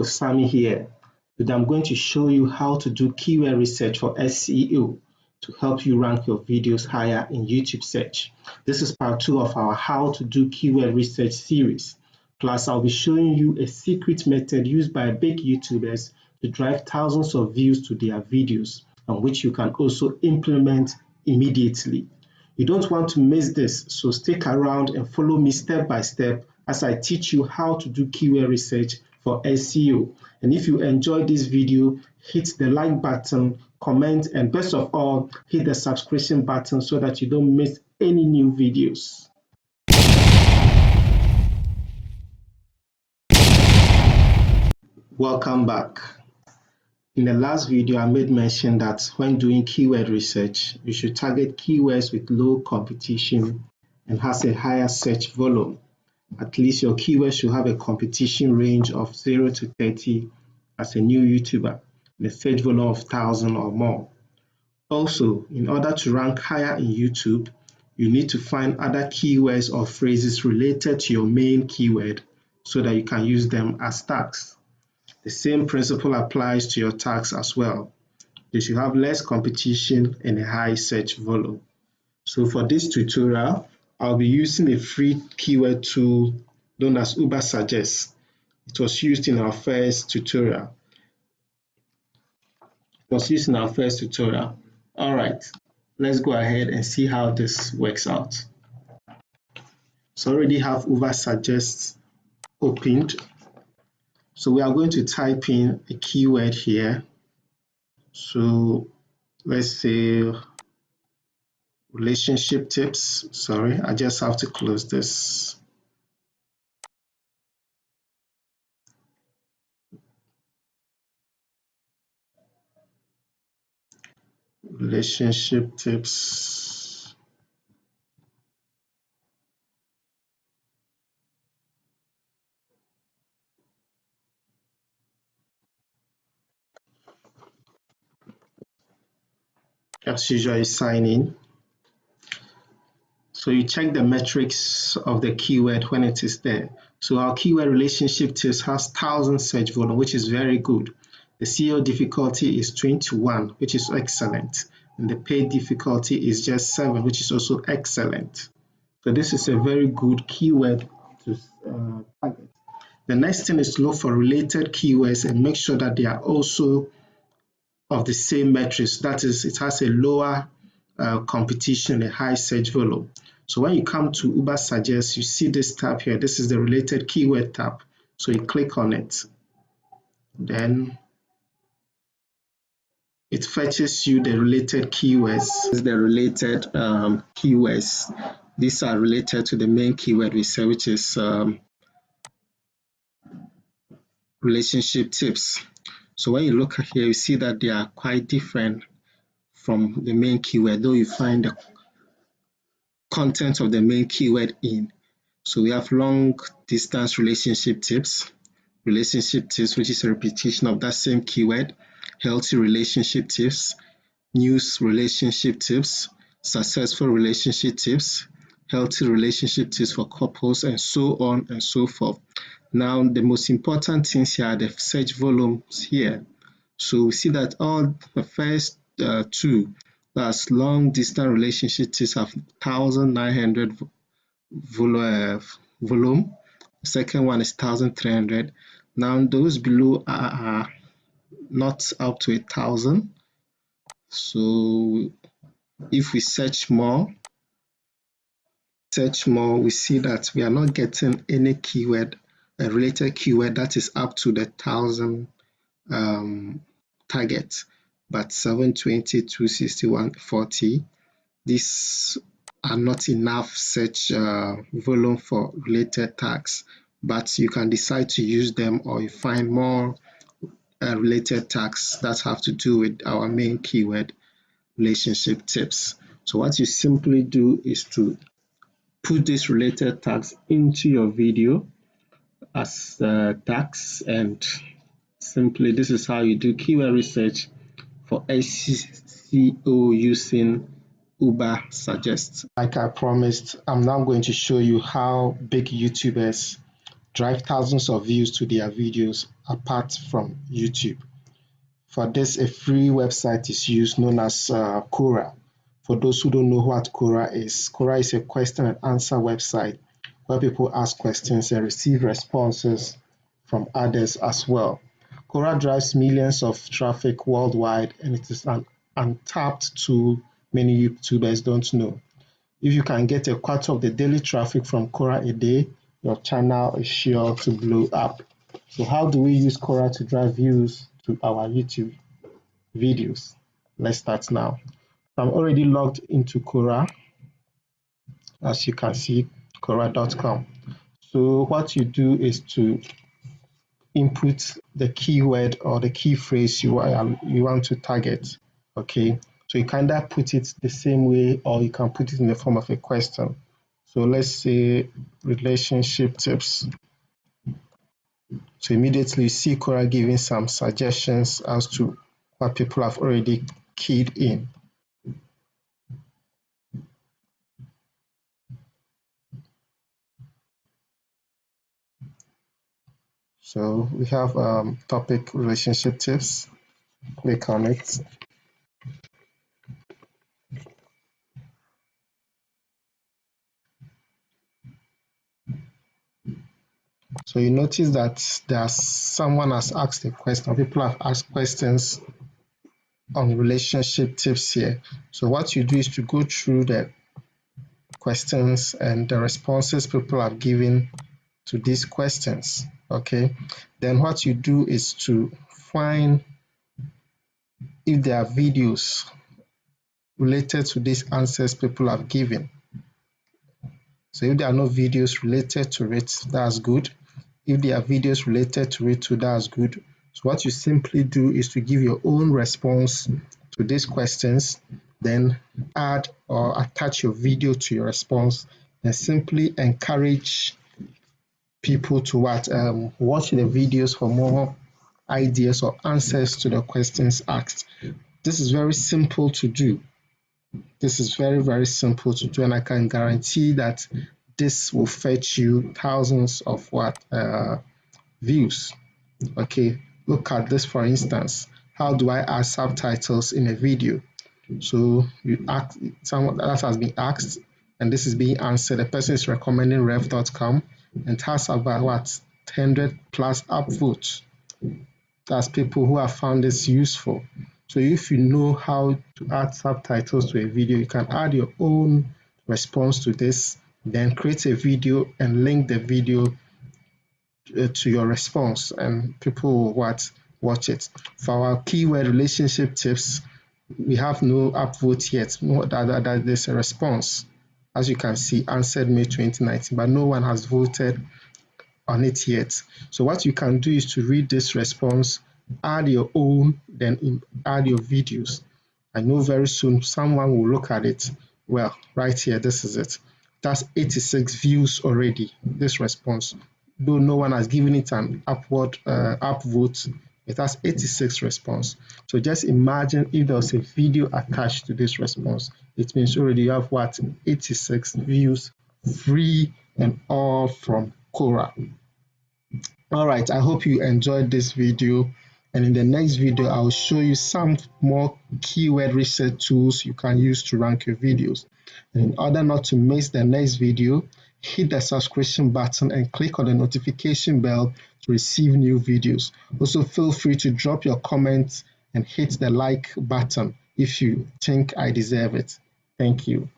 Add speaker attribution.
Speaker 1: Hello, Sammy here. Today I'm going to show you how to do keyword research for SEO to help you rank your videos higher in YouTube search. This is part 2 of our How to Do Keyword Research series. Plus, I'll be showing you a secret method used by big YouTubers to drive thousands of views to their videos, and which you can also implement immediately. You don't want to miss this, so stick around and follow me step by step as I teach you how to do keyword research for SEO. And if you enjoyed this video, hit the like button, comment, and best of all, hit the subscription button so that you don't miss any new videos. Welcome back. In the last video, I made mention that when doing keyword research, you should target keywords with low competition and has a higher search volume. At least your keywords should have a competition range of 0 to 30 as a new YouTuber, and a search volume of 1,000 or more. Also, in order to rank higher in YouTube, you need to find other keywords or phrases related to your main keyword so that you can use them as tags. The same principle applies to your tags as well. They should have less competition and a high search volume. So for this tutorial, I'll be using a free keyword tool known as Suggest. It was used in our first tutorial. All right, let's go ahead and see how this works out. So I already have Suggest opened. So we are going to type in a keyword here. So let's say relationship tips. Sorry, I just have to close this. Relationship tips. As usual, sign in. So you check the metrics of the keyword when it is there. So our keyword relationship tips has 1,000 search volume, which is very good. The SEO difficulty is 21, which is excellent. And the paid difficulty is just 7, which is also excellent. So this is a very good keyword to target. The next thing is to look for related keywords and make sure that they are also of the same metrics. That is, it has a lower competition, a high search volume. So when you come to Suggest, you see this tab here. This is the related keyword tab. So you click on it. Then it fetches you the related keywords. This is the related keywords. These are related to the main keyword we say, which is relationship tips. So when you look here, you see that they are quite different from the main keyword, though you find the content of the main keyword in. So we have long distance relationship tips, which is a repetition of that same keyword, healthy relationship tips, news relationship tips, successful relationship tips, healthy relationship tips for couples, and so on and so forth. Now, the most important things here are the search volumes here. So we see that all the first two, that's long distance relationship tips, have 1,900 volume. The second one is 1,300. Now those below are not up to 1,000. So if we search more, we see that we are not getting any keyword, a related keyword that is up to the 1,000 target, but 720, 261, 40, these are not enough search volume for related tags, but you can decide to use them, or you find more related tags that have to do with our main keyword, relationship tips. So what you simply do is to put these related tags into your video as tags, and simply this is how you do keyword research for SEO using Suggest. Like I promised, I'm now going to show you how big YouTubers drive thousands of views to their videos apart from YouTube. For this, a free website is used known as Quora. For those who don't know what Quora is a question and answer website where people ask questions and receive responses from others as well. Quora drives millions of traffic worldwide, and it is an untapped tool many YouTubers don't know. If you can get a quarter of the daily traffic from Quora a day, your channel is sure to blow up. So how do we use Quora to drive views to our YouTube videos? Let's start now. I'm already logged into Quora, as you can see, Quora.com. So what you do is to input the keyword or the key phrase you want to target. Okay, so you can either put it the same way or you can put it in the form of a question. So let's say relationship tips. So immediately you see Quora giving some suggestions as to what people have already keyed in. So we have topic relationship tips. Click on it. So you notice that someone has asked a question, people have asked questions on relationship tips here. So what you do is to go through the questions and the responses people have given to these questions. Okay, then what you do is to find if there are videos related to these answers people have given. So if there are no videos related to it, that's good. If there are videos related to it too, that's good. So what you simply do is to give your own response to these questions, then add or attach your video to your response, and simply encourage people to watch the videos for more ideas or answers to the questions asked. This is very simple to do. This is very, very simple to do, and I can guarantee that this will fetch you thousands of views. Okay, look at this for instance. How do I add subtitles in a video? So you ask someone that has been asked, and this is being answered. The person is recommending rev.com and it has about 100 plus upvotes. That's people who have found this useful. So if you know how to add subtitles to a video, you can add your own response to this, then create a video and link the video to your response, and people will watch it. For our keyword relationship tips, we have no upvote yet. No, that there's a response. As you can see, answered May 2019, but no one has voted on it yet. So what you can do is to read this response, add your own, then add your videos. I know very soon someone will look at it. Well, right here, this is it. That's 86 views already, this response. Though no one has given it an upvote, it has 86 response. So just imagine if there was a video attached to this response. It means already you have 86 views, free and all from Quora. All right, I hope you enjoyed this video, and in the next video I'll show you some more keyword research tools you can use to rank your videos. And in order not to miss the next video, hit the subscription button and click on the notification bell to receive new videos. Also feel free to drop your comments and hit the like button if you think I deserve it. Thank you.